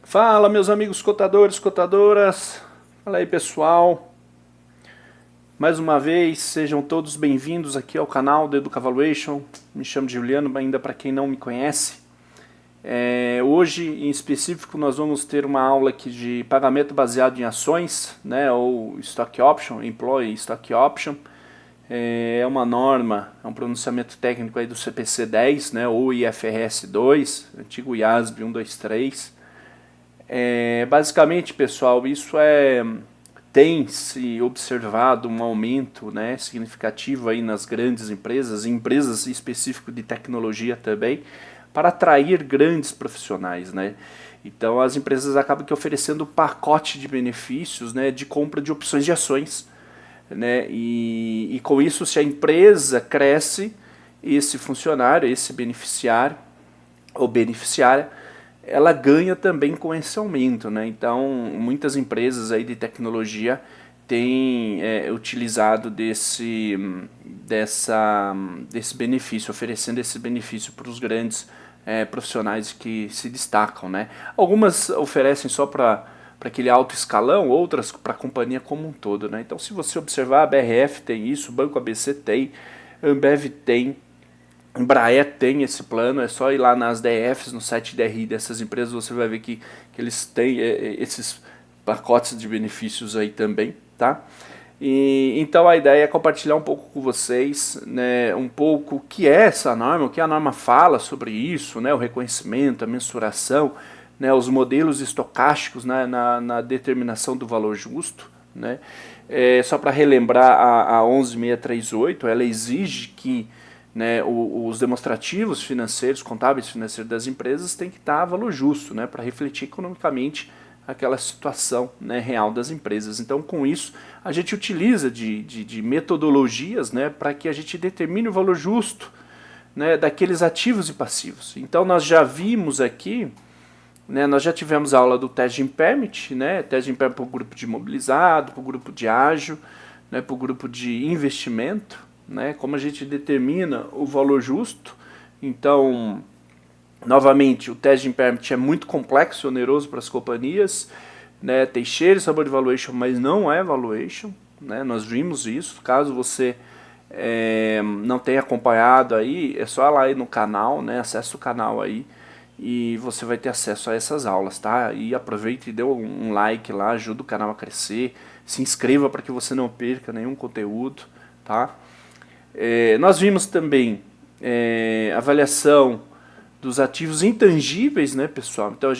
Fala, meus amigos cotadores, cotadoras. Fala aí, pessoal. Mais uma vez, sejam todos bem-vindos aqui ao canal do Educavaluation. Me chamo Juliano, ainda para quem não me conhece. Hoje, em específico, nós vamos ter uma aula aqui de pagamento baseado em ações, né, ou Stock Option, Employee Stock Option. É uma norma, é um pronunciamento técnico aí do CPC 10, né, ou IFRS 2, antigo IASB 123. Basicamente, pessoal, tem se observado um aumento, né, significativo aí nas grandes empresas, em empresas específicas de tecnologia também, para atrair grandes profissionais, né? Então as empresas acabam que oferecendo pacote de benefícios, né, de compra de opções de ações, né? E com isso, se a empresa cresce, esse funcionário, esse beneficiário ou beneficiária, ela ganha também com esse aumento, né? Então, muitas empresas aí de tecnologia têm utilizado desse benefício, oferecendo esse benefício para os grandes profissionais que se destacam, né? Algumas oferecem só para aquele alto escalão, outras para a companhia como um todo, né? Então, se você observar, a BRF tem isso, o Banco ABC tem, a Ambev tem, Embraer tem esse plano, é só ir lá nas DFs, no site DRI dessas empresas, você vai ver que eles têm esses pacotes de benefícios aí também, tá? Então a ideia é compartilhar um pouco com vocês, né, um pouco o que é essa norma, o que a norma fala sobre isso, né, o reconhecimento, a mensuração, né, os modelos estocásticos, né, na determinação do valor justo, né? Só para relembrar, a 11638, ela exige que, né, os demonstrativos financeiros, contábeis financeiros das empresas têm que estar a valor justo, né, para refletir economicamente aquela situação, né, real das empresas. Então, com isso, a gente utiliza de metodologias, né, para que a gente determine o valor justo, né, daqueles ativos e passivos. Então, nós já vimos aqui, né, nós já tivemos a aula do teste de impairment, né, teste de impairment para o grupo de imobilizado, para o grupo de ágio, né, para o grupo de investimento, né, como a gente determina o valor justo. Então, novamente, o teste de impairment é muito complexo e oneroso para as companhias, né, tem cheiro e sabor de valuation, mas não é valuation, né, nós vimos isso. Caso você não tenha acompanhado aí, é só lá ir no canal, né, acesse o canal aí e você vai ter acesso a essas aulas, tá? E aproveite e dê um like lá, ajuda o canal a crescer, se inscreva para que você não perca nenhum conteúdo, tá? Nós vimos também avaliação dos ativos intangíveis, né, pessoal? Então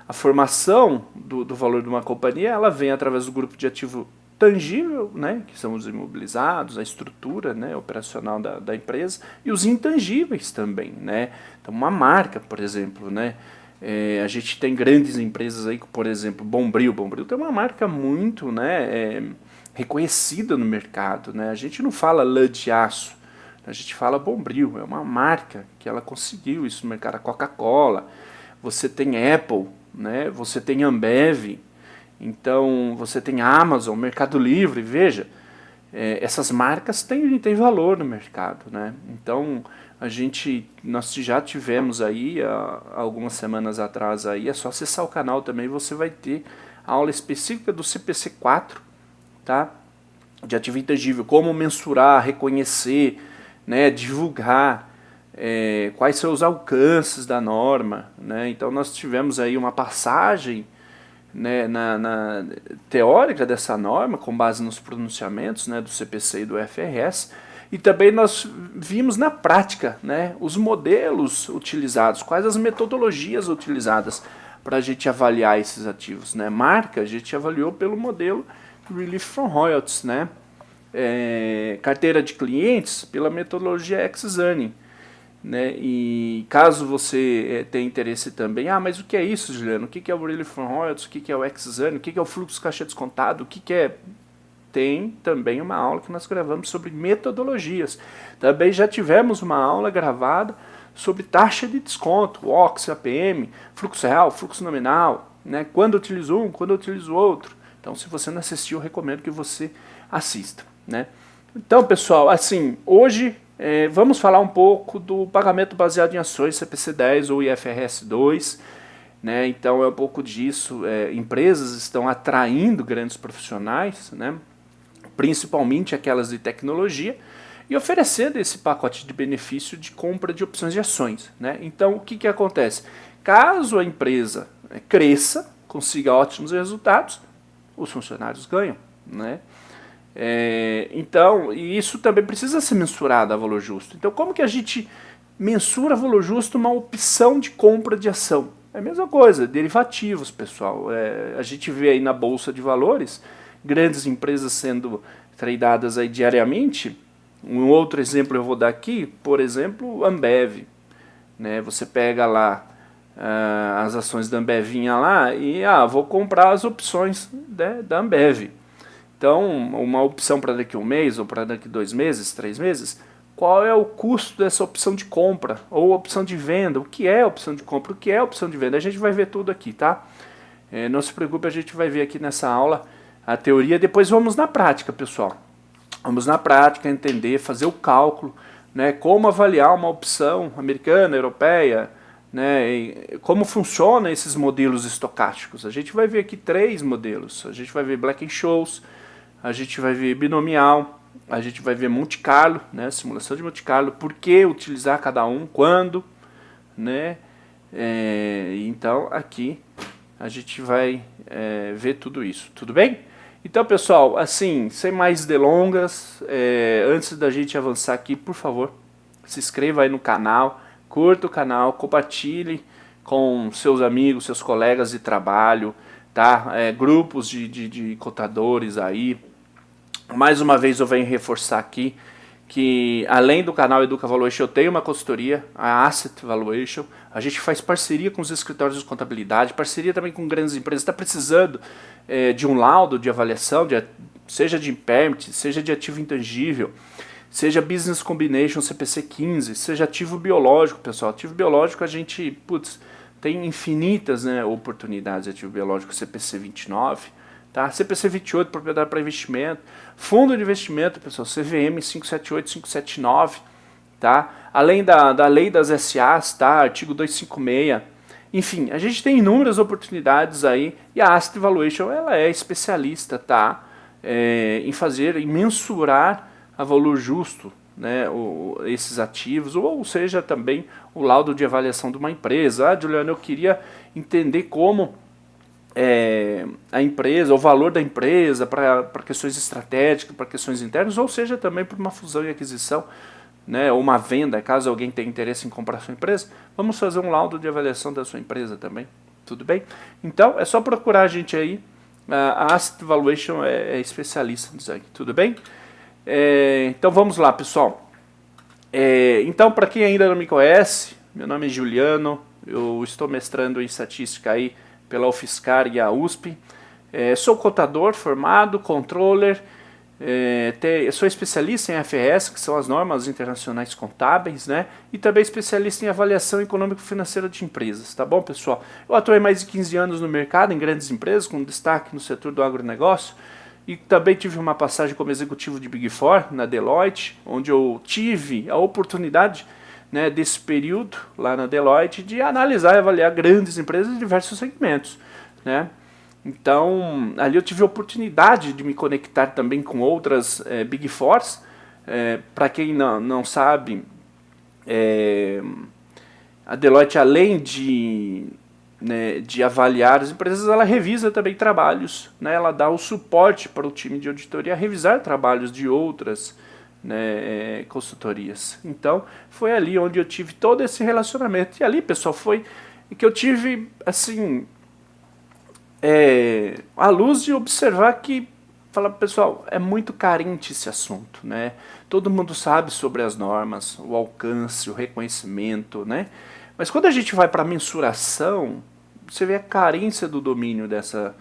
a formação do valor de uma companhia, ela vem através do grupo de ativo tangível, né, que são os imobilizados, a estrutura, né, operacional da empresa, e os intangíveis também, né? Então uma marca, por exemplo, né? A gente tem grandes empresas aí, por exemplo, Bombril tem uma marca muito, né, reconhecida no mercado, né? A gente não fala lã de aço, a gente fala Bombril, é uma marca que ela conseguiu isso no mercado. A Coca-Cola, você tem Apple, né? Você tem Ambev, então você tem Amazon, Mercado Livre, veja, essas marcas têm valor no mercado, né? Então nós já tivemos aí algumas semanas atrás aí, é só acessar o canal também, você vai ter a aula específica do CPC 4, tá? De ativo intangível, como mensurar, reconhecer, né, divulgar, quais são os alcances da norma, né? Então nós tivemos aí uma passagem, né, na teórica dessa norma, com base nos pronunciamentos, né, do CPC e do IFRS, e também nós vimos na prática, né, os modelos utilizados, quais as metodologias utilizadas para a gente avaliar esses ativos, né? Marca, a gente avaliou pelo modelo Relief from Royalties, né? Carteira de clientes pela metodologia Ex-Ante, né? E caso você tenha interesse também, mas o que é isso, Juliano? O que é o Relief from Royalties? O que é o Ex-Ante? O que é o fluxo caixa descontado? O que é... Tem também uma aula que nós gravamos sobre metodologias. Também já tivemos uma aula gravada sobre taxa de desconto, OX, APM, fluxo real, fluxo nominal, né? Quando utiliza um, quando utiliza o outro. Então, se você não assistiu, eu recomendo que você assista, né? Então, pessoal, assim, hoje vamos falar um pouco do pagamento baseado em ações, CPC 10 ou IFRS 2. né? Então é um pouco disso. Empresas estão atraindo grandes profissionais, né? Principalmente aquelas de tecnologia, e oferecendo esse pacote de benefício de compra de opções de ações, né? Então o que acontece? Caso a empresa cresça, consiga ótimos resultados, os funcionários ganham, né? Então, e isso também precisa ser mensurado a valor justo. Então, como que a gente mensura a valor justo uma opção de compra de ação? É a mesma coisa, derivativos, pessoal. A gente vê aí na Bolsa de Valores grandes empresas sendo tradeadas aí diariamente. Um outro exemplo eu vou dar aqui, por exemplo, Ambev, né? Você pega lá as ações da Ambevinha lá e vou comprar as opções, né, da Ambev. Então, uma opção para daqui a um mês ou para daqui 2 meses, 3 meses, qual é o custo dessa opção de compra ou opção de venda? O que é opção de compra? O que é opção de venda? A gente vai ver tudo aqui, tá? Não se preocupe, a gente vai ver aqui nessa aula a teoria. Depois vamos na prática, pessoal. Vamos na prática entender, fazer o cálculo, né? Como avaliar uma opção americana, europeia, né? E como funcionam esses modelos estocásticos. A gente vai ver aqui 3 modelos. A gente vai ver Black-Scholes, a gente vai ver binomial, a gente vai ver Monte Carlo, né? Simulação de Monte Carlo, por que utilizar cada um, quando, né? Então aqui a gente vai ver tudo isso, tudo bem? Então, pessoal, assim, sem mais delongas, antes da gente avançar aqui, por favor, se inscreva aí no canal, curta o canal, compartilhe com seus amigos, seus colegas de trabalho, tá? Grupos de contadores aí. Mais uma vez eu venho reforçar aqui que além do canal Educa Valuation, eu tenho uma consultoria, a Asset Valuation. A gente faz parceria com os escritórios de contabilidade, parceria também com grandes empresas. Está precisando de um laudo de avaliação, seja de impairment, seja de ativo intangível, seja Business Combination CPC 15, seja ativo biológico, pessoal. Ativo biológico a gente tem infinitas, né, oportunidades de ativo biológico CPC 29, tá? CPC 28, propriedade para investimento, fundo de investimento, pessoal, CVM 578, 579, tá? Além da lei das SAs, tá? Artigo 256. Enfim, a gente tem inúmeras oportunidades aí e a Asset Valuation ela é especialista, tá? Em fazer, em mensurar a valor justo, né, esses ativos, ou seja, também o laudo de avaliação de uma empresa. Juliano, eu queria entender como a empresa, o valor da empresa para questões estratégicas, para questões internas, ou seja, também por uma fusão e aquisição, né, ou uma venda, caso alguém tenha interesse em comprar a sua empresa, vamos fazer um laudo de avaliação da sua empresa também, tudo bem? Então, é só procurar a gente aí, a Asset Valuation é especialista nisso aqui, tudo bem? Então vamos lá, pessoal. Então, para quem ainda não me conhece, meu nome é Juliano, eu estou mestrando em estatística aí pela UFSCar e a USP. Sou contador formado, controller, sou especialista em FRS, que são as normas internacionais contábeis, né? E também especialista em avaliação econômico-financeira de empresas, tá bom, pessoal? Eu atuei mais de 15 anos no mercado, em grandes empresas, com destaque no setor do agronegócio, e também tive uma passagem como executivo de Big Four, na Deloitte, onde eu tive a oportunidade, né, desse período lá na Deloitte de analisar e avaliar grandes empresas de diversos segmentos, né? Então, ali eu tive a oportunidade de me conectar também com outras Big Fours. Para quem não sabe, a Deloitte, além de avaliar as empresas, ela revisa também trabalhos, né? Ela dá o suporte para o time de auditoria a revisar trabalhos de outras, né, consultorias. Então, foi ali onde eu tive todo esse relacionamento. E ali, pessoal, foi que eu tive, assim, a luz de observar que, fala, pessoal, é muito carente esse assunto, né? Todo mundo sabe sobre as normas, o alcance, o reconhecimento, né? Mas quando a gente vai para a mensuração, você vê a carência do domínio dessa,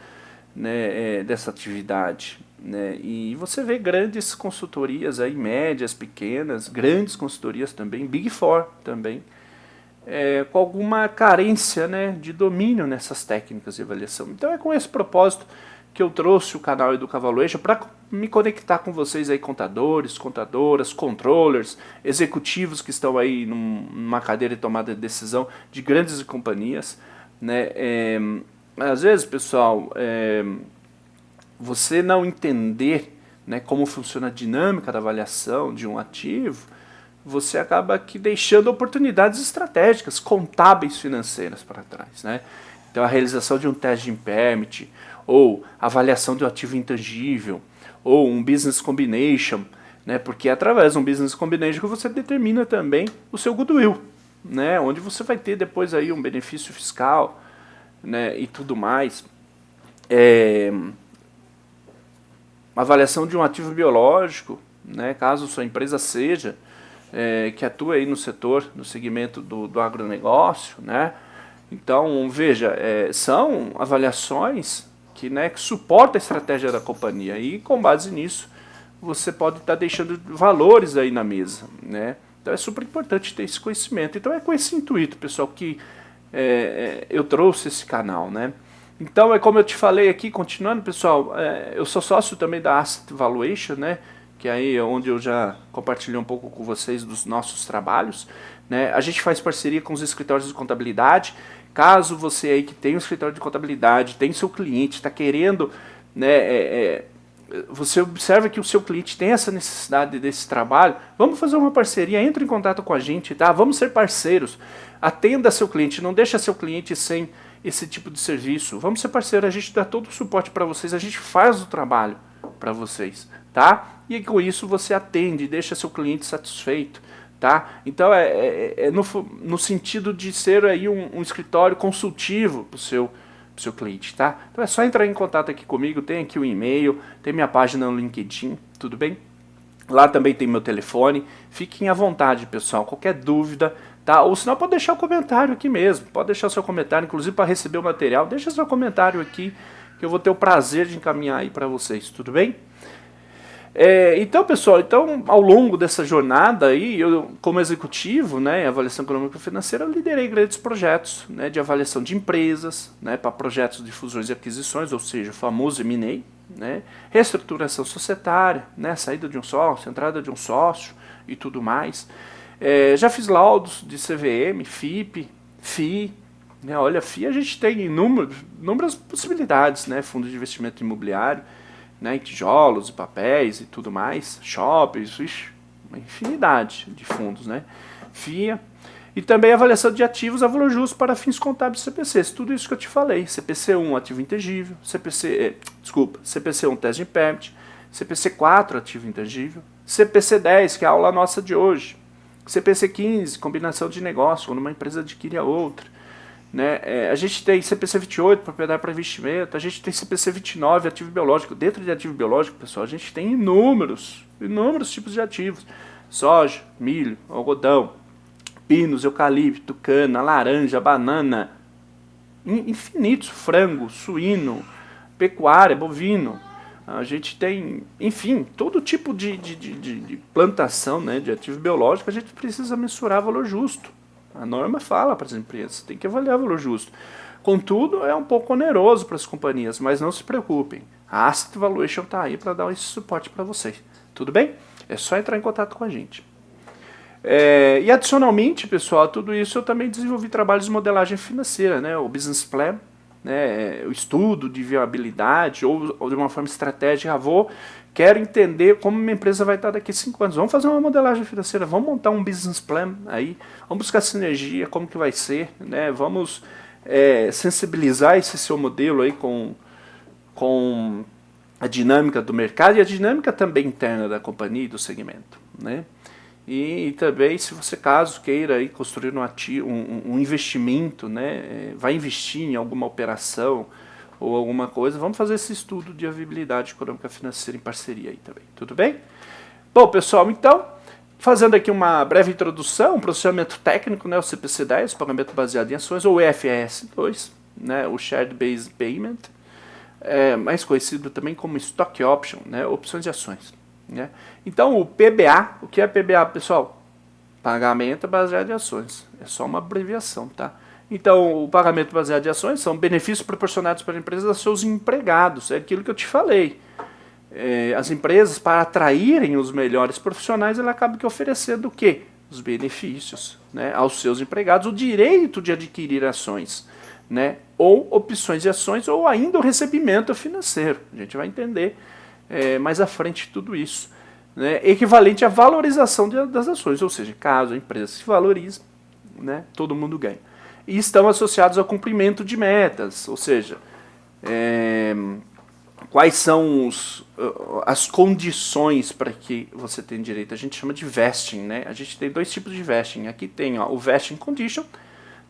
né, dessa atividade, né? E você vê grandes consultorias aí, médias, pequenas, grandes consultorias também, Big Four também, com alguma carência, né, de domínio nessas técnicas de avaliação. Então é com esse propósito que eu trouxe o canal Educa Valuation para me conectar com vocês aí, contadores, contadoras, controllers, executivos que estão aí numa cadeira de tomada de decisão de grandes companhias, né? Às vezes, pessoal, você não entender, né, como funciona a dinâmica da avaliação de um ativo, você acaba aqui deixando oportunidades estratégicas, contábeis, financeiras para trás, né? Então a realização de um teste de impairment, ou avaliação de um ativo intangível, ou um business combination, né? Porque é através de um business combination que você determina também o seu goodwill, né? Onde você vai ter depois aí um benefício fiscal, né, e tudo mais. Uma avaliação de um ativo biológico, né, caso sua empresa seja que atua aí no setor, no segmento do agronegócio, né? Então, veja, são avaliações que, né, que suportam a estratégia da companhia e, com base nisso, você pode estar deixando valores aí na mesa, né? Então, é super importante ter esse conhecimento. Então, é com esse intuito, pessoal, que eu trouxe esse canal, né? Então, é como eu te falei aqui, continuando, pessoal, eu sou sócio também da Asset Valuation, né? Que aí é onde eu já compartilhei um pouco com vocês dos nossos trabalhos, né? A gente faz parceria com os escritórios de contabilidade. Caso você aí que tem um escritório de contabilidade, tem seu cliente, está querendo, né, você observa que o seu cliente tem essa necessidade desse trabalho, vamos fazer uma parceria, entre em contato com a gente, tá? Vamos ser parceiros, atenda seu cliente, não deixa seu cliente sem esse tipo de serviço, vamos ser parceiros, a gente dá todo o suporte para vocês, a gente faz o trabalho para vocês, tá? E com isso você atende, deixa seu cliente satisfeito, tá? Então no sentido de ser aí um escritório consultivo para o seu cliente, tá? Então é só entrar em contato aqui comigo, tem aqui o e-mail, tem minha página no LinkedIn, tudo bem? Lá também tem meu telefone, fiquem à vontade, pessoal, qualquer dúvida, tá? Ou senão pode deixar o comentário aqui mesmo, pode deixar o seu comentário, inclusive para receber o material, deixa seu comentário aqui, que eu vou ter o prazer de encaminhar aí para vocês, tudo bem? Então, pessoal, ao longo dessa jornada aí, eu, como executivo, né, em avaliação econômica e financeira, eu liderei grandes projetos, né, de avaliação de empresas, né, para projetos de fusões e aquisições, ou seja, o famoso M&A, né, reestruturação societária, né, saída de um sócio, entrada de um sócio e tudo mais. Já fiz laudos de CVM, FIP, FI, né, olha, FI a gente tem inúmeras possibilidades, né, fundo de investimento imobiliário, né, tijolos, papéis e tudo mais, shoppings, uma infinidade de fundos, né, FIA, e também avaliação de ativos a valor justo para fins contábeis CPCs, tudo isso que eu te falei, CPC1 ativo intangível, CPC1 teste de impairment, CPC4 ativo intangível, CPC10, que é a aula nossa de hoje, CPC15, combinação de negócio, quando uma empresa adquire a outra, né? A gente tem CPC 28, propriedade para investimento, a gente tem CPC 29, ativo biológico. Dentro de ativo biológico, pessoal, a gente tem inúmeros tipos de ativos. Soja, milho, algodão, pinos, eucalipto, cana, laranja, banana, infinitos, frango, suíno, pecuária, bovino. A gente tem, enfim, todo tipo de plantação, né, de ativo biológico, a gente precisa mensurar valor justo. A norma fala para as empresas, tem que avaliar o valor justo. Contudo, é um pouco oneroso para as companhias, mas não se preocupem. A Asset Valuation está aí para dar esse suporte para vocês. Tudo bem? É só entrar em contato com a gente. E adicionalmente, pessoal, a tudo isso eu também desenvolvi trabalhos de modelagem financeira, né? O Business Plan, né? O estudo de viabilidade ou de uma forma estratégica. Quero entender como minha empresa vai estar daqui a 5 anos. Vamos fazer uma modelagem financeira, vamos montar um business plan aí, vamos buscar sinergia, como que vai ser, né? Vamos sensibilizar esse seu modelo aí com a dinâmica do mercado e a dinâmica também interna da companhia e do segmento, né? E também, se você caso queira aí construir um investimento, né? Vai investir em alguma operação ou alguma coisa, vamos fazer esse estudo de viabilidade econômica financeira em parceria aí também, tudo bem? Bom, pessoal, então, fazendo aqui uma breve introdução, um processamento técnico, né, o CPC-10, pagamento baseado em ações, ou EFS-2, né, o Shared Based Payment, mais conhecido também como Stock Option, né, opções de ações, né? Então, o PBA, o que é PBA, pessoal? Pagamento baseado em ações, é só uma abreviação, tá? Então, o pagamento baseado em ações são benefícios proporcionados para a empresa aos seus empregados. É aquilo que eu te falei. As empresas, para atraírem os melhores profissionais, ela acaba que oferecendo o quê? Os benefícios, né, aos seus empregados, o direito de adquirir ações, né, ou opções de ações, ou ainda o recebimento financeiro. A gente vai entender mais à frente tudo isso. Né, equivalente à valorização das ações, ou seja, caso a empresa se valorize, né, todo mundo ganha. E estão associados ao cumprimento de metas, ou seja, quais são as condições para que você tenha direito. A gente chama de vesting, né? A gente tem dois tipos de vesting. Aqui tem o vesting condition,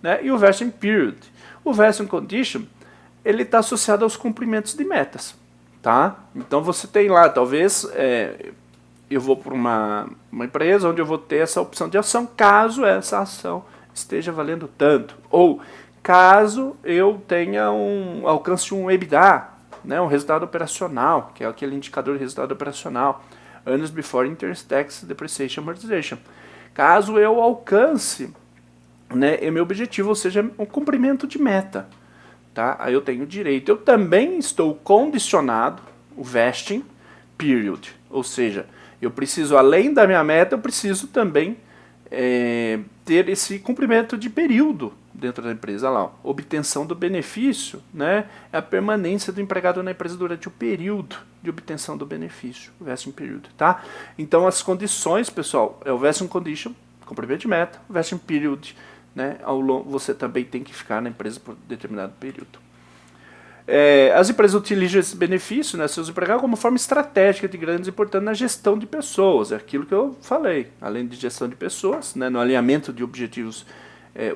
né, e o vesting period. O vesting condition, ele está associado aos cumprimentos de metas, tá? Então você tem lá, talvez eu vou para uma empresa onde eu vou ter essa opção de ação, caso essa ação esteja valendo tanto, ou caso eu alcance um EBITDA, né, um resultado operacional, que é aquele indicador de resultado operacional, Earnings Before Interest, Tax, Depreciation, Amortization. Caso eu alcance, né, meu objetivo, ou seja, um cumprimento de meta, tá? Aí eu tenho direito. Eu também estou condicionado, o vesting period, ou seja, eu preciso, além da minha meta, eu preciso também ter esse cumprimento de período dentro da empresa lá. Obtenção do benefício, né, é a permanência do empregado na empresa durante o período de obtenção do benefício, o vesting period, tá? Então as condições, pessoal, é o vesting condition, cumprimento de meta, o vesting period, né, você também tem que ficar na empresa por determinado período. As empresas utilizam esse benefício, né, seus empregados, como forma estratégica de grandes importantes na gestão de pessoas. É aquilo que eu falei, além de gestão de pessoas, né, no alinhamento de objetivos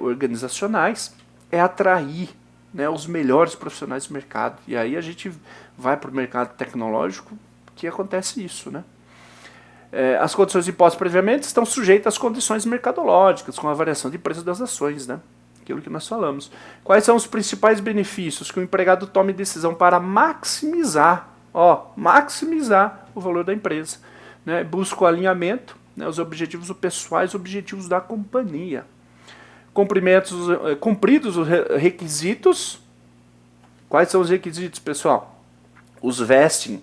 organizacionais, é atrair, né, os melhores profissionais do mercado. E aí a gente vai para o mercado tecnológico que acontece isso, né? As condições impostas previamente estão sujeitas às condições mercadológicas, com a variação de preço das ações, né? Aquilo que nós falamos. Quais são os principais benefícios? Que o empregado tome decisão para maximizar o valor da empresa. Né? Busca o alinhamento, né, os objetivos pessoais, os objetivos da companhia. Cumpridos os requisitos. Quais são os requisitos, pessoal? Os vesting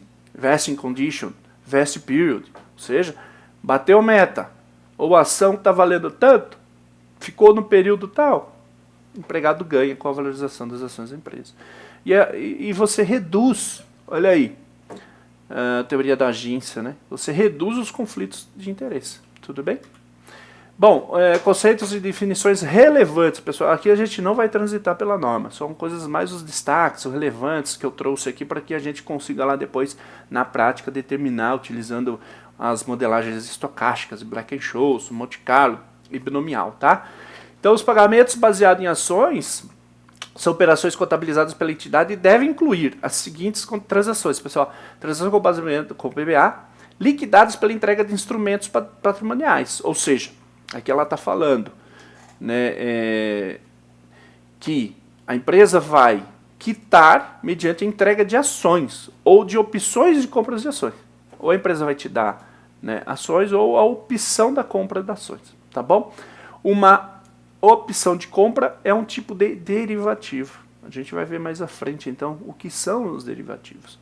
condition, vesting period. Ou seja, bateu meta, ou a ação está valendo tanto, ficou no período tal, o empregado ganha com a valorização das ações da empresa. E você reduz, olha aí, a teoria da agência, né? Você reduz os conflitos de interesse. Tudo bem? Bom, conceitos e definições relevantes, pessoal. Aqui a gente não vai transitar pela norma. São coisas mais os destaques, os relevantes que eu trouxe aqui para que a gente consiga lá depois, na prática, determinar utilizando as modelagens estocásticas, Black-Scholes, Monte Carlo e binomial, tá? Então, os pagamentos baseados em ações são operações contabilizadas pela entidade e devem incluir as seguintes transações, pessoal. Transações com baseamento com PBA, liquidadas pela entrega de instrumentos patrimoniais. Ou seja, aqui ela está falando, né, que a empresa vai quitar mediante a entrega de ações ou de opções de compras de ações. Ou a empresa vai te dar, né, ações ou a opção da compra de ações, tá bom? Uma opção de compra é um tipo de derivativo. A gente vai ver mais à frente, então, o que são os derivativos.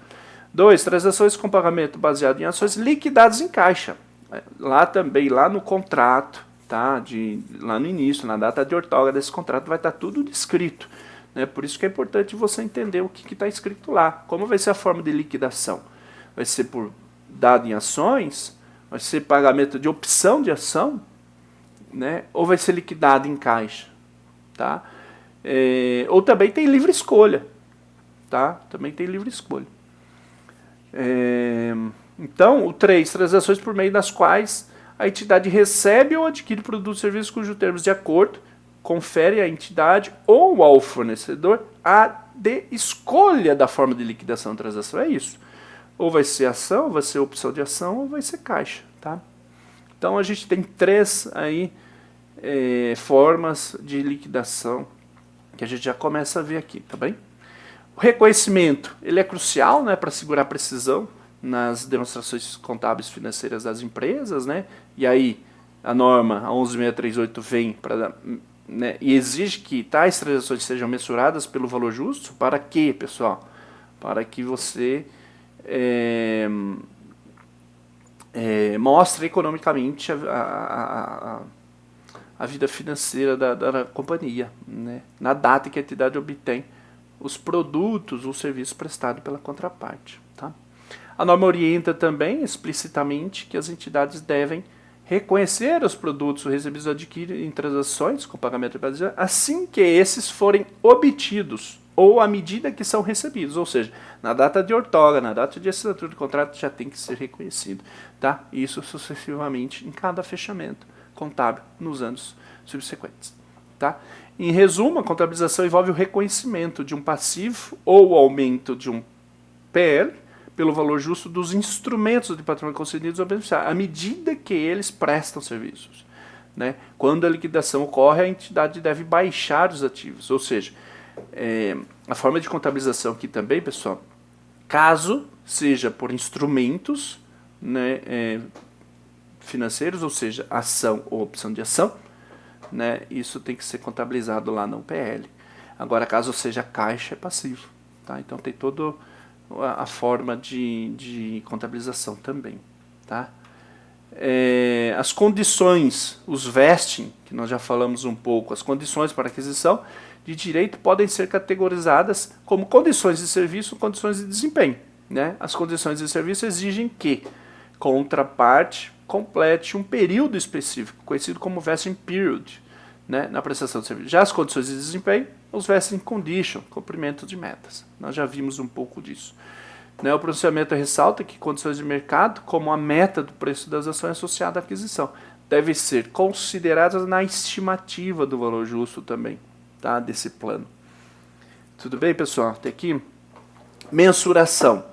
2. Transações com pagamento baseado em ações liquidadas em caixa. Lá também, lá no contrato, tá? Lá no início, na data de outorga desse contrato, vai estar tudo descrito. Né? Por isso que é importante você entender o que está escrito lá. Como vai ser a forma de liquidação? Vai ser por dado em ações? Vai ser pagamento de opção de ação? Né? Ou vai ser liquidado em caixa, tá? Ou também tem livre escolha, tá? Também tem livre escolha. Então, o 3, transações por meio das quais a entidade recebe ou adquire produtos e serviços cujos termos de acordo confere à entidade ou ao fornecedor a de escolha da forma de liquidação da transação. É isso. Ou vai ser ação, ou vai ser opção de ação, ou vai ser caixa, tá? Então a gente tem 3 aí formas de liquidação que a gente já começa a ver aqui, tá bem? O reconhecimento, ele é crucial, né, para assegurar precisão nas demonstrações contábeis financeiras das empresas, né? E aí a norma, a 11638 vem para, né, e exige que tais transações sejam mensuradas pelo valor justo. Para quê, pessoal? Para que você mostra economicamente a vida financeira da companhia, né? Na data em que a entidade obtém os produtos ou serviços prestados pela contraparte. Tá? A norma orienta também explicitamente que as entidades devem reconhecer os produtos recebidos adquiridos em transações com pagamento de basia assim que esses forem obtidos ou à medida que são recebidos, ou seja, na data de outorga, na data de assinatura do contrato já tem que ser reconhecido, tá? Isso sucessivamente em cada fechamento contábil nos anos subsequentes, tá? Em resumo, a contabilização envolve o reconhecimento de um passivo ou o aumento de um PL pelo valor justo dos instrumentos de patrimônio concedidos ao beneficiário, à medida que eles prestam serviços. Né? Quando a liquidação ocorre, a entidade deve baixar os ativos, ou seja, a forma de contabilização aqui também, pessoal, caso seja por instrumentos, né, financeiros, ou seja, ação ou opção de ação, né, isso tem que ser contabilizado lá no PL. Agora, caso seja caixa, é passivo. Tá? Então tem toda a forma de contabilização também. Tá? As condições, os vesting, que nós já falamos um pouco, as condições para aquisição de direito podem ser categorizadas como condições de serviço ou condições de desempenho. Né? As condições de serviço exigem que contraparte complete um período específico, conhecido como vesting period, né, na prestação de serviço. Já as condições de desempenho, os vesting condition, cumprimento de metas. Nós já vimos um pouco disso. Né, o pronunciamento ressalta que condições de mercado, como a meta do preço das ações associada à aquisição, devem ser consideradas na estimativa do valor justo também, tá, desse plano. Tudo bem, pessoal? Até aqui. Mensuração.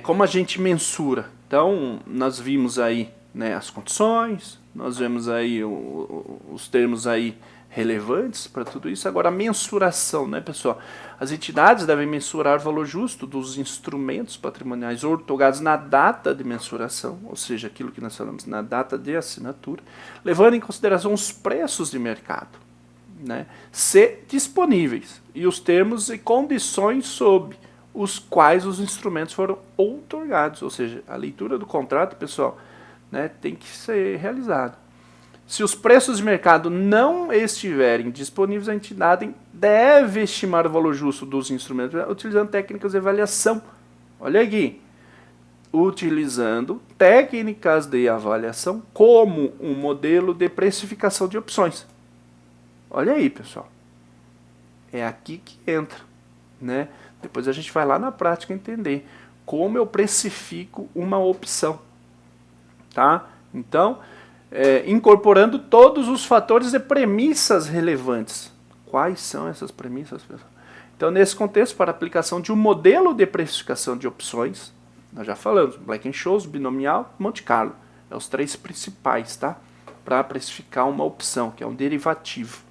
Como a gente mensura? Então, nós vimos aí, né, as condições, nós vemos aí os termos aí relevantes para tudo isso. Agora, a mensuração, né, pessoal? As entidades devem mensurar o valor justo dos instrumentos patrimoniais outorgados na data de mensuração, ou seja, aquilo que nós falamos na data de assinatura, levando em consideração os preços de mercado, né, se disponíveis, e os termos e condições sob os quais os instrumentos foram outorgados, ou seja, a leitura do contrato, pessoal, né, tem que ser realizada. Se os preços de mercado não estiverem disponíveis, a entidade deve estimar o valor justo dos instrumentos utilizando técnicas de avaliação. Olha aqui, utilizando técnicas de avaliação como um modelo de precificação de opções. Olha aí, pessoal, é aqui que entra, né? Depois a gente vai lá na prática entender como eu precifico uma opção, tá? Então, incorporando todos os fatores e premissas relevantes. Quais são essas premissas, pessoal? Então, nesse contexto, para a aplicação de um modelo de precificação de opções, nós já falamos, Black-Scholes, binomial, Monte Carlo. É os três principais, tá? Para precificar uma opção, que é um derivativo.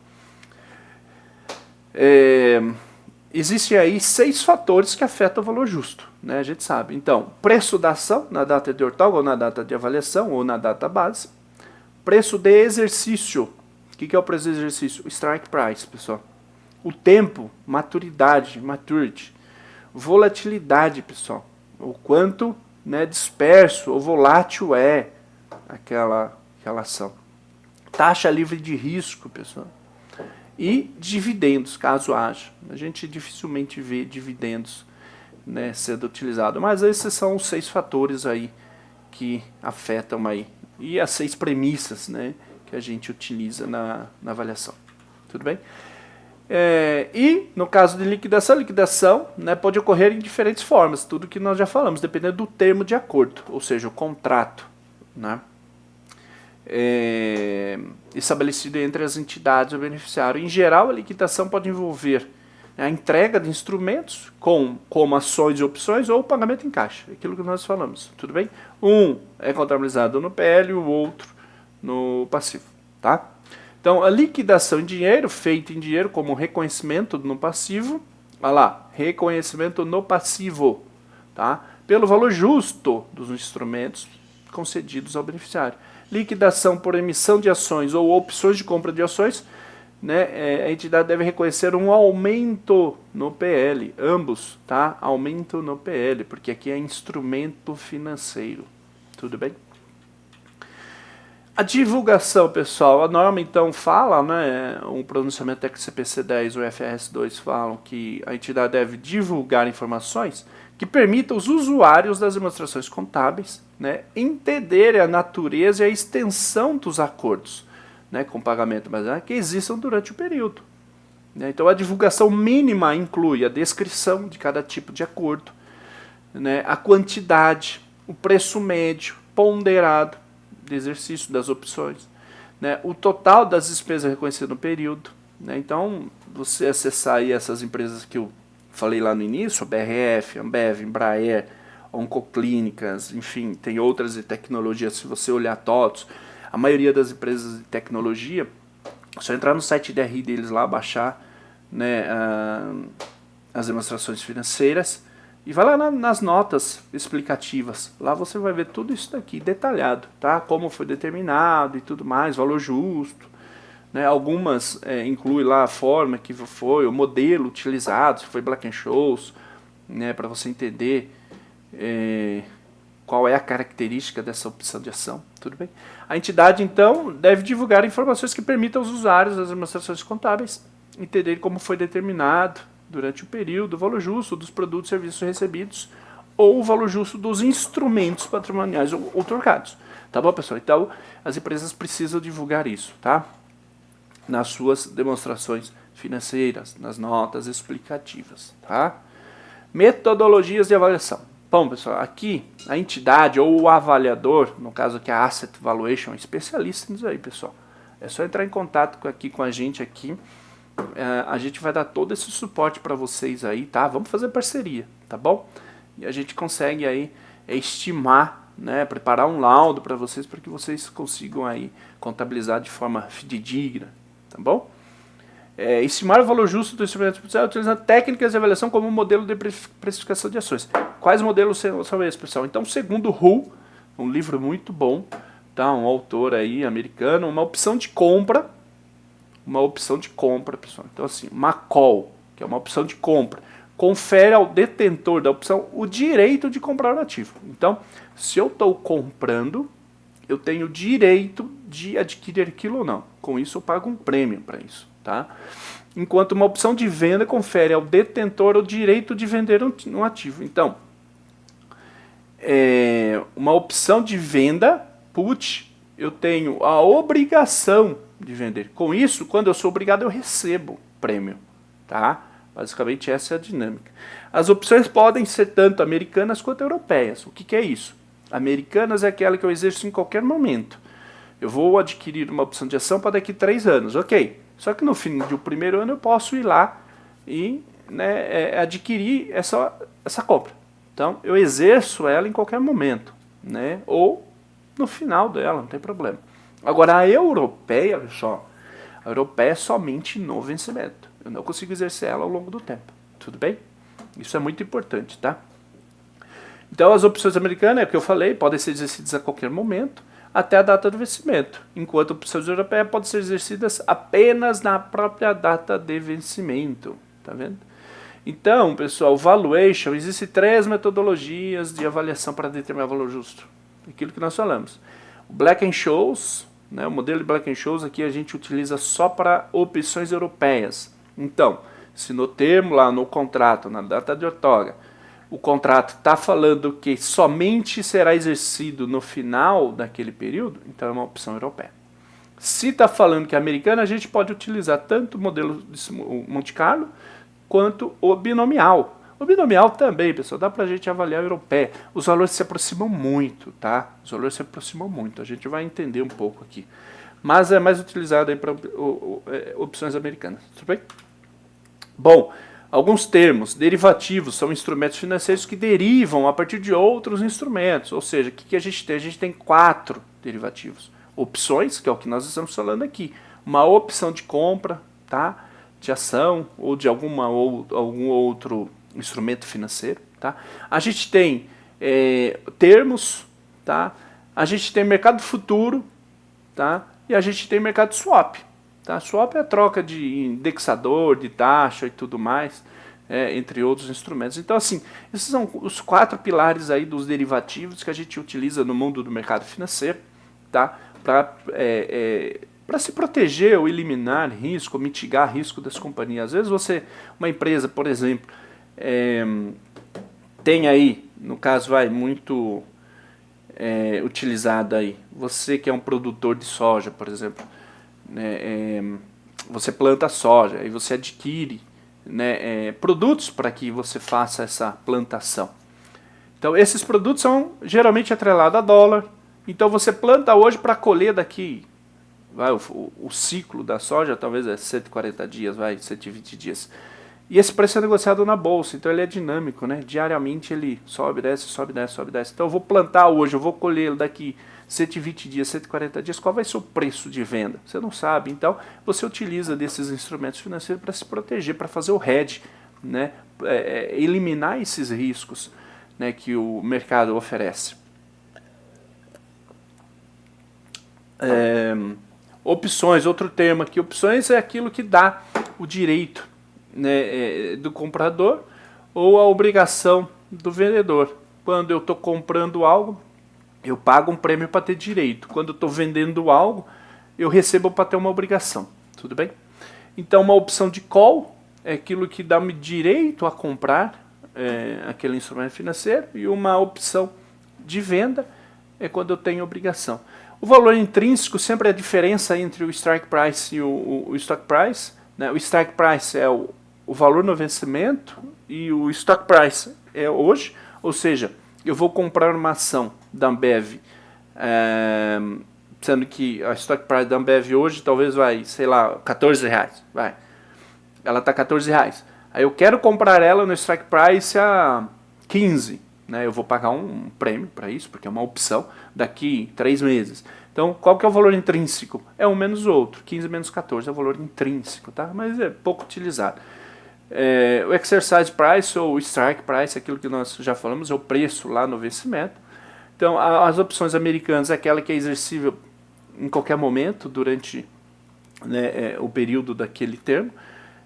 Existem aí 6 fatores que afetam o valor justo, né? A gente sabe. Então, preço da ação na data de outorga ou na data de avaliação ou na data base. Preço de exercício. O que é o preço de exercício? O strike price, pessoal. O tempo, maturidade, maturity. Volatilidade, pessoal. O quanto, né, disperso ou volátil é aquela ação. Taxa livre de risco, pessoal. E dividendos, caso haja. A gente dificilmente vê dividendos, né, sendo utilizado. Mas esses são os 6 fatores aí que afetam aí. E as 6 premissas, né, que a gente utiliza na avaliação. Tudo bem? E no caso de liquidação, né, pode ocorrer em diferentes formas. Tudo que nós já falamos, dependendo do termo de acordo. Ou seja, o contrato, né? Estabelecido entre as entidades e o beneficiário. Em geral, a liquidação pode envolver a entrega de instrumentos como ações e opções ou pagamento em caixa, aquilo que nós falamos, tudo bem? Um é contabilizado no PL e o outro no passivo, tá? Então, a liquidação em dinheiro, feita em dinheiro como reconhecimento no passivo, olha lá, reconhecimento no passivo, tá? Pelo valor justo dos instrumentos concedidos ao beneficiário. Liquidação por emissão de ações ou opções de compra de ações, né, a entidade deve reconhecer um aumento no PL, ambos, tá? Aumento no PL, porque aqui é instrumento financeiro, tudo bem? A divulgação, pessoal, a norma então fala, né, um pronunciamento XCPC 10 ou FRS 2 falam que a entidade deve divulgar informações que permitam os usuários das demonstrações contábeis, né, entenderem a natureza e a extensão dos acordos, né, com pagamento baseado que existam durante o período. Né. Então a divulgação mínima inclui a descrição de cada tipo de acordo, né, a quantidade, o preço médio, ponderado de exercício das opções, né, o total das despesas reconhecidas no período. Né, então, você acessar aí essas empresas que eu falei lá no início, a BRF, Ambev, Embraer, Oncoclínicas, enfim, tem outras de tecnologia, se você olhar TOTS, a maioria das empresas de tecnologia, é só entrar no site DRI deles lá, baixar, né, as demonstrações financeiras, e vai lá nas notas explicativas. Lá você vai ver tudo isso daqui detalhado, tá? Como foi determinado e tudo mais, valor justo. Né? Algumas incluem lá a forma que foi, o modelo utilizado, se foi Black-Scholes, né? Para você entender qual é a característica dessa opção de ação. Tudo bem? A entidade, então, deve divulgar informações que permitam aos usuários das demonstrações contábeis entenderem como foi determinado durante o período, o valor justo dos produtos e serviços recebidos ou o valor justo dos instrumentos patrimoniais outorgados. Tá bom, pessoal? Então, as empresas precisam divulgar isso, tá? Nas suas demonstrações financeiras, nas notas explicativas, tá? Metodologias de avaliação. Bom, pessoal, aqui a entidade ou o avaliador, no caso aqui a Asset Valuation, é especialista nisso aí, pessoal. É só entrar em contato com a gente aqui. A gente vai dar todo esse suporte para vocês aí, tá? Vamos fazer parceria, tá bom? E a gente consegue aí estimar, né, preparar um laudo para vocês que vocês consigam aí contabilizar de forma fidedigna, tá bom? Estimar o valor justo do instrumento utilizando técnicas de avaliação como modelo de precificação de ações. Quais modelos são esses, pessoal? Então, segundo Hull, um livro muito bom, tá? Um autor aí americano, uma opção de compra, pessoal. Então, assim, uma call, que é uma opção de compra, confere ao detentor da opção o direito de comprar o ativo. Então, se eu estou comprando, eu tenho o direito de adquirir aquilo ou não. Com isso, eu pago um prêmio para isso, tá? Enquanto uma opção de venda confere ao detentor o direito de vender um ativo. Então, uma opção de venda, put, eu tenho a obrigação de vender. Com isso, quando eu sou obrigado, eu recebo prêmio, tá? Basicamente essa é a dinâmica. As opções podem ser tanto americanas quanto europeias. O que é isso? Americanas é aquela que eu exerço em qualquer momento. Eu vou adquirir uma opção de ação para daqui 3 anos, ok. Só que no fim do primeiro ano eu posso ir lá e, né, adquirir essa compra. Então eu exerço ela em qualquer momento, né? Ou no final dela, não tem problema. Agora, a europeia, pessoal, a europeia é somente no vencimento. Eu não consigo exercer ela ao longo do tempo. Tudo bem? Isso é muito importante, tá? Então, as opções americanas, é o que eu falei, podem ser exercidas a qualquer momento, até a data do vencimento. Enquanto opções europeias podem ser exercidas apenas na própria data de vencimento. Tá vendo? Então, pessoal, valuation, existem 3 metodologias de avaliação para determinar o valor justo. Aquilo que nós falamos. O Black-Scholes, né, o modelo de Black-Scholes aqui a gente utiliza só para opções europeias. Então, se no termo lá no contrato, na data de outorga, o contrato está falando que somente será exercido no final daquele período, então é uma opção europeia. Se está falando que é americana, a gente pode utilizar tanto o modelo de Monte Carlo quanto o binomial. O binomial também, pessoal, dá pra gente avaliar a europeia. Os valores se aproximam muito, tá? Os valores se aproximam muito, a gente vai entender um pouco aqui. Mas é mais utilizado aí para opções americanas, tudo bem? Bom, alguns termos. Derivativos são instrumentos financeiros que derivam a partir de outros instrumentos. Ou seja, o que a gente tem? A gente tem 4 derivativos. Opções, que é o que nós estamos falando aqui. Uma opção de compra, tá? De ação ou de algum outro instrumento financeiro, tá? A gente tem termos, tá? A gente tem mercado futuro, tá? E a gente tem mercado swap, tá? Swap é a troca de indexador, de taxa e tudo mais, entre outros instrumentos. Então, assim, esses são os 4 pilares aí dos derivativos que a gente utiliza no mundo do mercado financeiro, tá? para se proteger ou eliminar risco, ou mitigar risco das companhias. Às vezes uma empresa, por exemplo, tem aí, no caso muito utilizado aí, você que é um produtor de soja, por exemplo, né, você planta soja e você adquire, né, produtos para que você faça essa plantação. Então esses produtos são geralmente atrelados a dólar. Então você planta hoje para colher daqui, o ciclo da soja talvez é 140 dias, 120 dias. E esse preço é negociado na bolsa, então ele é dinâmico, né? Diariamente ele sobe, desce, sobe, desce, sobe, desce. Então eu vou plantar hoje, eu vou colher daqui 120 dias, 140 dias, qual vai ser o preço de venda? Você não sabe, então você utiliza desses instrumentos financeiros para se proteger, para fazer o hedge, né? Eliminar esses riscos, né, que o mercado oferece. Opções, outro termo aqui, opções é aquilo que dá o direito, né, do comprador ou a obrigação do vendedor. Quando eu estou comprando algo, eu pago um prêmio para ter direito. Quando eu estou vendendo algo, eu recebo para ter uma obrigação. Tudo bem? Então, uma opção de call é aquilo que dá-me direito a comprar aquele instrumento financeiro, e uma opção de venda é quando eu tenho obrigação. O valor intrínseco sempre é a diferença entre o strike price e o stock price, né? O strike price é o valor no vencimento e o stock price é hoje, ou seja, eu vou comprar uma ação da Ambev, sendo que a stock price da Ambev hoje talvez vai, sei lá, R$14, ela está R$14. Aí eu quero comprar ela no strike price a 15, né? Eu vou pagar um prêmio para isso, porque é uma opção daqui 3 meses. Então, qual que é o valor intrínseco? É um menos o outro, 15 menos 14 é o valor intrínseco, tá? Mas é pouco utilizado. O exercise price ou strike price, aquilo que nós já falamos, é o preço lá no vencimento. Então, as opções americanas é aquela que é exercível em qualquer momento durante, né, o período daquele termo.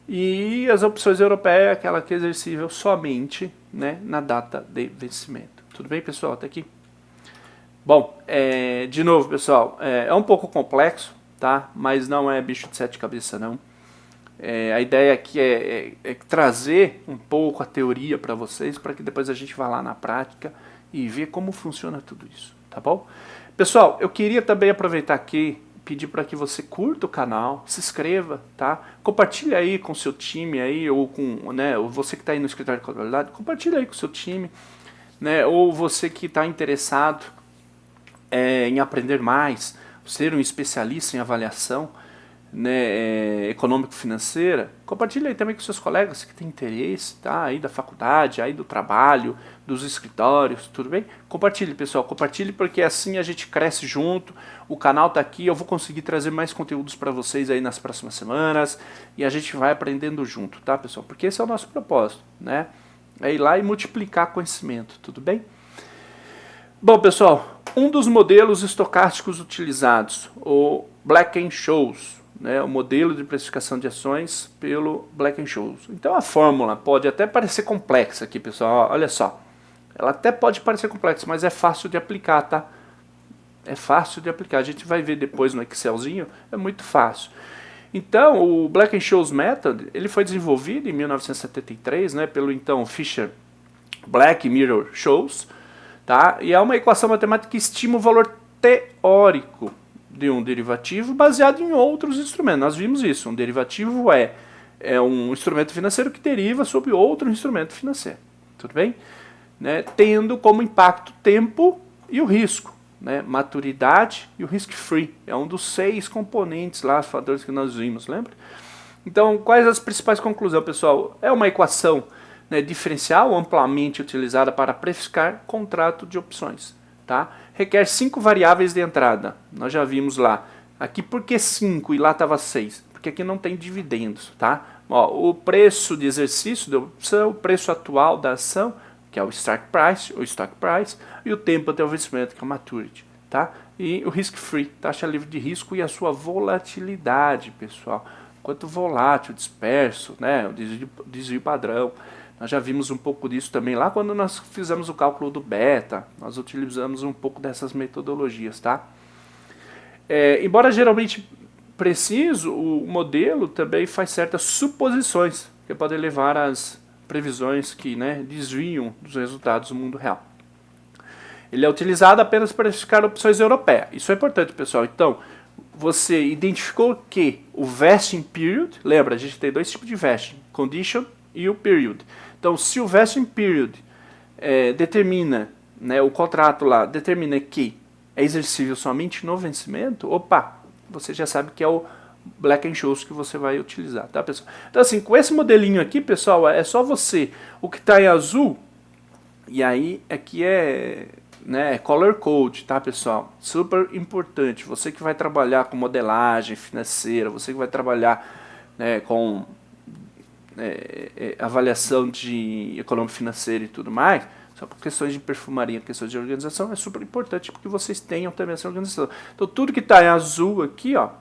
E as opções europeias é aquela que é exercível somente, né, na data de vencimento. Tudo bem, pessoal? Até aqui. Bom, de novo, pessoal, é um pouco complexo, tá? Mas não é bicho de 7 cabeças, não. A ideia aqui é trazer um pouco a teoria para vocês, para que depois a gente vá lá na prática e ver como funciona tudo isso, tá bom? Pessoal, eu queria também aproveitar aqui, pedir para que você curta o canal, se inscreva, tá? Compartilha aí com o seu time aí, ou com, né, ou você que está aí no escritório de contabilidade, compartilha aí com o seu time, né? Ou você que está interessado em aprender mais, ser um especialista em avaliação, né, econômico-financeira, compartilha aí também com seus colegas que têm interesse, tá? Aí da faculdade, aí do trabalho, dos escritórios, tudo bem? Compartilhe, pessoal, compartilhe, porque assim a gente cresce junto, o canal tá aqui, eu vou conseguir trazer mais conteúdos para vocês aí nas próximas semanas, e a gente vai aprendendo junto, tá, pessoal? Porque esse é o nosso propósito, né? É ir lá e multiplicar conhecimento, tudo bem? Bom, pessoal, um dos modelos estocásticos utilizados, o Black-Scholes, né, o modelo de precificação de ações pelo Black-Scholes. Então a fórmula pode até parecer complexa aqui, pessoal, olha só. Ela até pode parecer complexa, mas é fácil de aplicar, tá? É fácil de aplicar, a gente vai ver depois no Excelzinho, é muito fácil. Então, o Black-Scholes Method, ele foi desenvolvido em 1973, né, pelo então Fisher Black Mirror Scholes, tá? E é uma equação matemática que estima o valor teórico de um derivativo baseado em outros instrumentos. Nós vimos isso, um derivativo é um instrumento financeiro que deriva sobre outro instrumento financeiro, tudo bem? Né? Tendo como impacto o tempo e o risco, né? Maturidade e o risk-free, é um dos 6 componentes lá, os fatores que nós vimos, lembra? Então, quais as principais conclusões, pessoal? É uma equação, né, diferencial amplamente utilizada para precificar contrato de opções, tá? Requer 5 variáveis de entrada. Nós já vimos lá. Aqui por que 5 e lá estava 6? Porque aqui não tem dividendos, tá? Ó, o preço de exercício da opção, o preço atual da ação, que é o strike price, ou stock price, e o tempo até o vencimento, que é o maturity, tá? E o risk free, taxa livre de risco, e a sua volatilidade, pessoal. Quanto volátil, disperso, né? O desvio padrão. Nós já vimos um pouco disso também lá quando nós fizemos o cálculo do beta. Nós utilizamos um pouco dessas metodologias, tá? Embora geralmente preciso, o modelo também faz certas suposições que podem levar às previsões que, né, desviam dos resultados do mundo real. Ele é utilizado apenas para verificar opções europeias. Isso é importante, pessoal. Então, você identificou que o vesting period, lembra, a gente tem dois tipos de vesting, condition e o period. Então, se o vesting period determina, né, o contrato lá determina que é exercível somente no vencimento, opa, você já sabe que é o Black-Scholes que você vai utilizar, tá, pessoal? Então, assim, com esse modelinho aqui, pessoal, é só você, o que está em azul, e aí aqui né, color code, tá, pessoal? Super importante. Você que vai trabalhar com modelagem financeira, você que vai trabalhar, né, com avaliação de econômica financeira e tudo mais, só por questões de perfumaria, questões de organização, é super importante porque vocês tenham também essa organização. Então tudo que está em azul aqui, ó,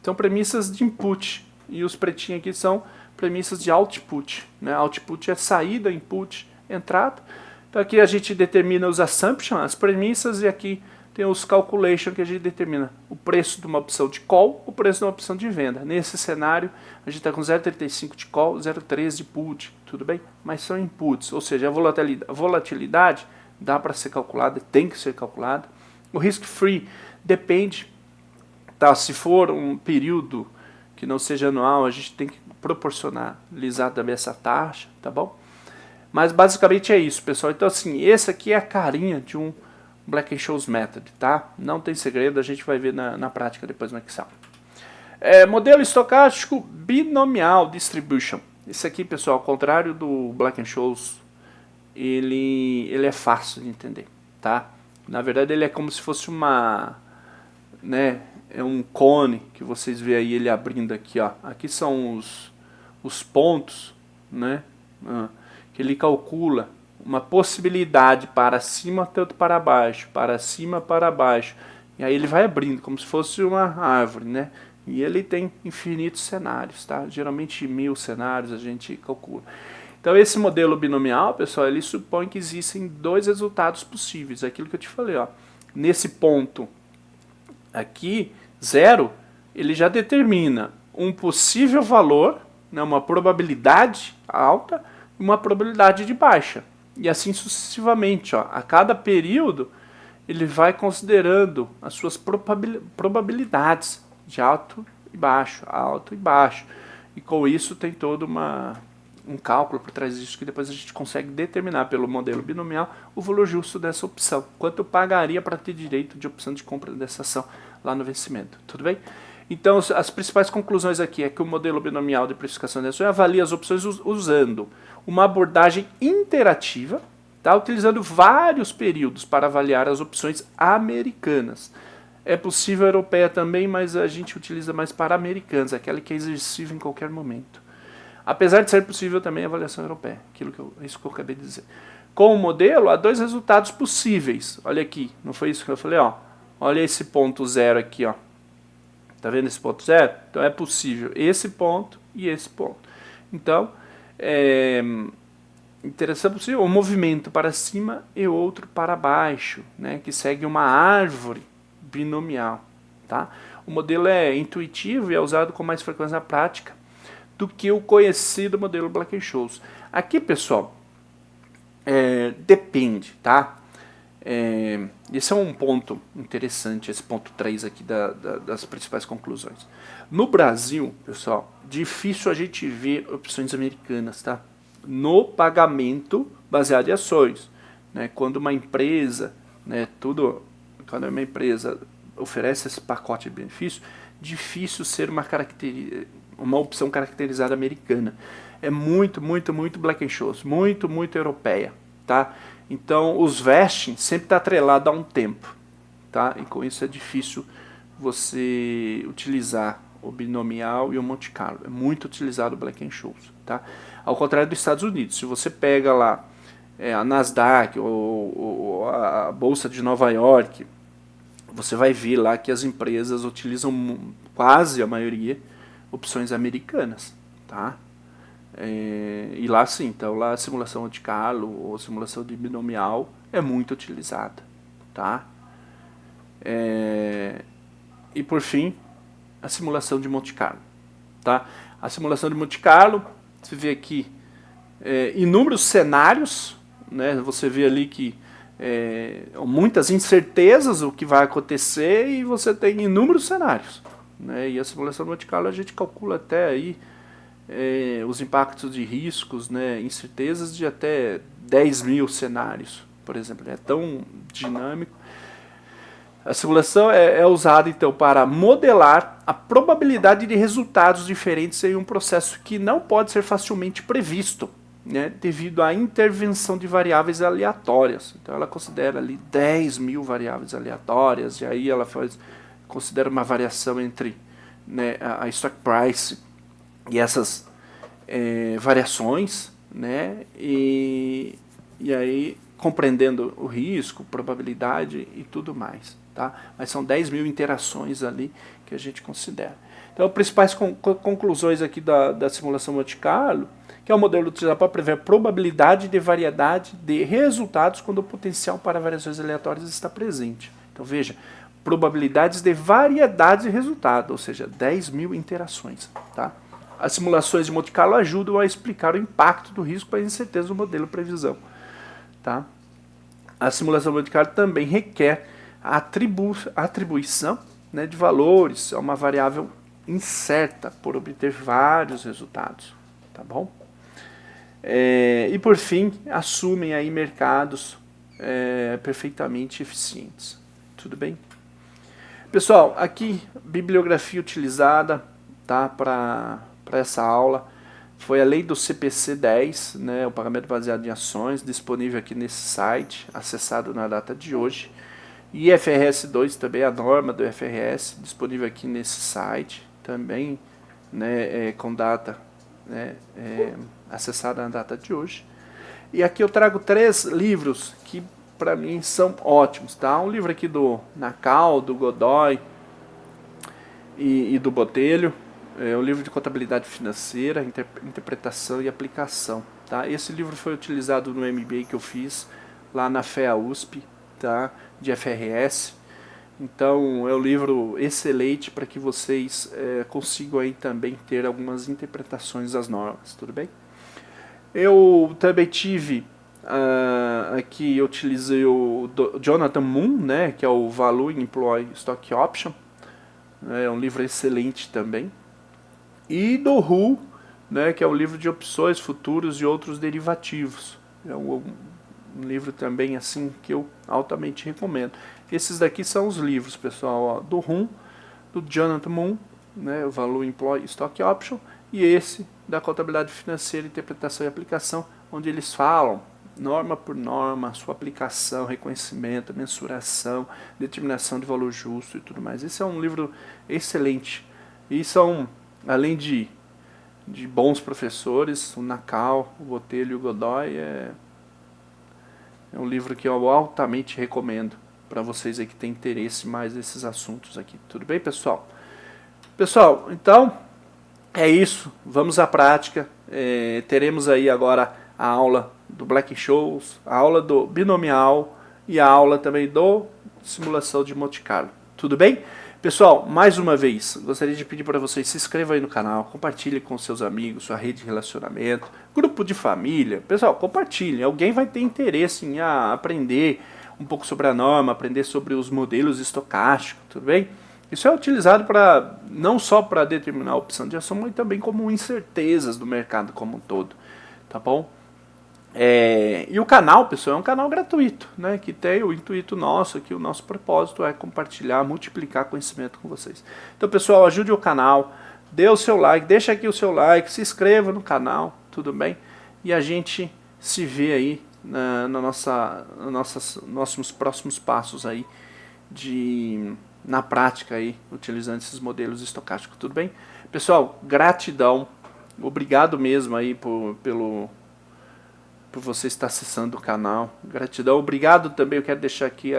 são premissas de input, e os pretinhos aqui são premissas de output, né? Output é saída, input, entrada. Então aqui a gente determina os assumptions, as premissas, e aqui tem os calculations que a gente determina o preço de uma opção de call, o preço de uma opção de venda. Nesse cenário, a gente está com 0,35 de call, 0,3 de put, tudo bem? Mas são inputs, ou seja, a volatilidade dá para ser calculada, tem que ser calculada. O risk-free depende, tá? Se for um período que não seja anual, a gente tem que proporcionalizar também essa taxa, tá bom? Mas basicamente é isso, pessoal. Então assim, esse aqui é a carinha de um Black-Scholes Method, tá? Não tem segredo, a gente vai ver na prática depois no Excel. Modelo estocástico binomial distribution. Esse aqui, pessoal, ao contrário do Black-Scholes, ele é fácil de entender, tá? Na verdade, ele é como se fosse né, é um cone que vocês veem aí ele abrindo aqui, ó. Aqui são os pontos, né? Que ele calcula uma possibilidade para cima, tanto para baixo, para cima, para baixo. E aí ele vai abrindo, como se fosse uma árvore, né? E ele tem infinitos cenários, tá? Geralmente 1000 cenários a gente calcula. Então esse modelo binomial, pessoal, ele supõe que existem dois resultados possíveis. Aquilo que eu te falei, ó. Nesse ponto aqui, 0, ele já determina um possível valor, né, uma probabilidade alta e uma probabilidade de baixa. E assim sucessivamente, ó. A cada período ele vai considerando as suas probabilidades de alto e baixo, alto e baixo. E com isso tem todo um cálculo por trás disso que depois a gente consegue determinar pelo modelo binomial o valor justo dessa opção. Quanto eu pagaria para ter direito de opção de compra dessa ação lá no vencimento. Tudo bem? Então as principais conclusões aqui é que o modelo binomial de precificação de ações avalia as opções usando uma abordagem interativa, tá? Utilizando vários períodos para avaliar as opções americanas. É possível a europeia também, mas a gente utiliza mais para americanas, aquela que é exercível em qualquer momento. Apesar de ser possível também a avaliação europeia, isso que eu acabei de dizer. Com o modelo, há dois resultados possíveis. Olha aqui, não foi isso que eu falei? Ó, olha esse ponto zero aqui, ó. Tá vendo esse ponto zero? Então é possível esse ponto e esse ponto. Então, interessante possível um movimento para cima e outro para baixo, né, que segue uma árvore binomial, tá? O modelo é intuitivo e é usado com mais frequência na prática do que o conhecido modelo Black-Scholes. Aqui, pessoal, depende, tá? Esse é um ponto interessante, esse ponto 3 aqui das principais conclusões. No Brasil, pessoal, difícil a gente ver opções americanas, tá? No pagamento baseado em ações, né? Quando uma empresa, né, quando uma empresa oferece esse pacote de benefício, difícil ser uma opção caracterizada americana. É muito Black-Scholes, muito europeia, tá? Então, os vesting sempre está atrelado a um tempo, tá? E com isso é difícil você utilizar o binomial e o Monte Carlo. É muito utilizado o Black-Scholes, tá? Ao contrário dos Estados Unidos, se você pega lá a Nasdaq ou a Bolsa de Nova York, você vai ver lá que as empresas utilizam quase a maioria opções americanas, tá? E lá sim, então lá a simulação Monte Carlo ou simulação de binomial é muito utilizada, tá? E por fim, a simulação de Monte Carlo. Tá? A simulação de Monte Carlo, você vê aqui inúmeros cenários, né? Você vê ali que muitas incertezas o que vai acontecer e você tem inúmeros cenários. Né? E a simulação de Monte Carlo a gente calcula até aí os impactos de riscos, né? Incertezas de até 10 mil cenários, por exemplo. É tão dinâmico. A simulação é usada então para modelar a probabilidade de resultados diferentes em um processo que não pode ser facilmente previsto, né, devido à intervenção de variáveis aleatórias. Então ela considera ali 10 mil variáveis aleatórias, e aí ela considera uma variação entre, né, a stock price e essas variações, né, e aí compreendendo o risco, probabilidade e tudo mais. Tá? Mas são 10 mil interações ali que a gente considera. Então, as principais conclusões aqui da simulação Monte Carlo, que é um modelo utilizado para prever a probabilidade de variedade de resultados quando o potencial para variações aleatórias está presente. Então, veja, probabilidades de variedade de resultado, ou seja, 10 mil interações. Tá? As simulações de Monte Carlo ajudam a explicar o impacto do risco para a incerteza do modelo previsão. Tá? A simulação Monte Carlo também requer a atribuição, né, de valores a uma variável incerta por obter vários resultados. Tá bom? E por fim, assumem aí mercados perfeitamente eficientes. Tudo bem? Pessoal, aqui bibliografia utilizada, tá, para essa aula foi a lei do CPC 10, né, o pagamento baseado em ações, disponível aqui nesse site, acessado na data de hoje. E IFRS 2 também, a norma do IFRS, disponível aqui nesse site, também, né, com data, né, acessada na data de hoje. E aqui eu trago 3 livros que para mim são ótimos. Tá? Um livro aqui do Nakal, do Godoy e do Botelho. O livro de contabilidade financeira, interpretação e aplicação. Tá? Esse livro foi utilizado no MBA que eu fiz lá na FEA USP, tá? De FRS. Então é um livro excelente para que vocês consigam aí também ter algumas interpretações das normas, tudo bem? Eu também tive aqui, eu utilizei o Jonathan Moon, né, que é o Value Employee Stock Option. É um livro excelente também. E do Hu, né, que é um livro de opções, futuros e outros derivativos. É um livro também assim que eu altamente recomendo. Esses daqui são os livros, pessoal, ó, do Hu, do Jonathan Moon, né, o Value Employee Stock Option, e esse da contabilidade financeira, interpretação e aplicação, onde eles falam norma por norma, sua aplicação, reconhecimento, mensuração, determinação de valor justo e tudo mais. Esse é um livro excelente. E são, além de bons professores, o Nakal, o Botelho e o Godoy, é um livro que eu altamente recomendo para vocês aí que têm interesse mais nesses assuntos aqui. Tudo bem, pessoal? Pessoal, então é isso. Vamos à prática. Teremos aí agora a aula do Black-Scholes, a aula do binomial e a aula também do simulação de Monte Carlo. Tudo bem? Pessoal, mais uma vez, gostaria de pedir para vocês se inscrevam aí no canal, compartilhem com seus amigos, sua rede de relacionamento, grupo de família. Pessoal, compartilhem. Alguém vai ter interesse em aprender um pouco sobre a norma, aprender sobre os modelos estocásticos, tudo bem? Isso é utilizado não só para determinar a opção de ação, mas também como incertezas do mercado como um todo, tá bom? E o canal, pessoal, é um canal gratuito, né, que tem o intuito nosso aqui, o nosso propósito é compartilhar, multiplicar conhecimento com vocês. Então, pessoal, ajude o canal, dê o seu like, deixa aqui o seu like, se inscreva no canal, tudo bem? E a gente se vê aí nossos próximos passos aí na prática aí, utilizando esses modelos estocásticos, tudo bem? Pessoal, gratidão, obrigado mesmo aí por você estar acessando o canal, gratidão, obrigado também, eu quero deixar aqui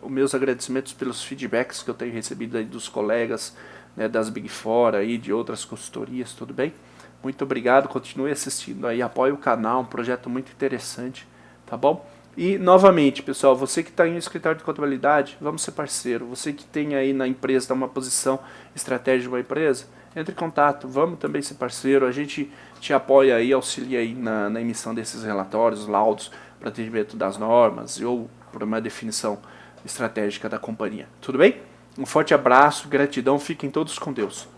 os meus agradecimentos pelos feedbacks que eu tenho recebido aí dos colegas, né, das Big Four aí, de outras consultorias, tudo bem? Muito obrigado, continue assistindo aí, apoie o canal, um projeto muito interessante, tá bom? E, novamente, pessoal, você que está em um escritório de contabilidade, vamos ser parceiro. Você que tem aí na empresa, está uma posição estratégica de uma empresa, entre em contato, vamos também ser parceiro. A gente te apoia aí, auxilia aí na emissão desses relatórios, laudos, para atendimento das normas ou para uma definição estratégica da companhia. Tudo bem? Um forte abraço, gratidão, fiquem todos com Deus.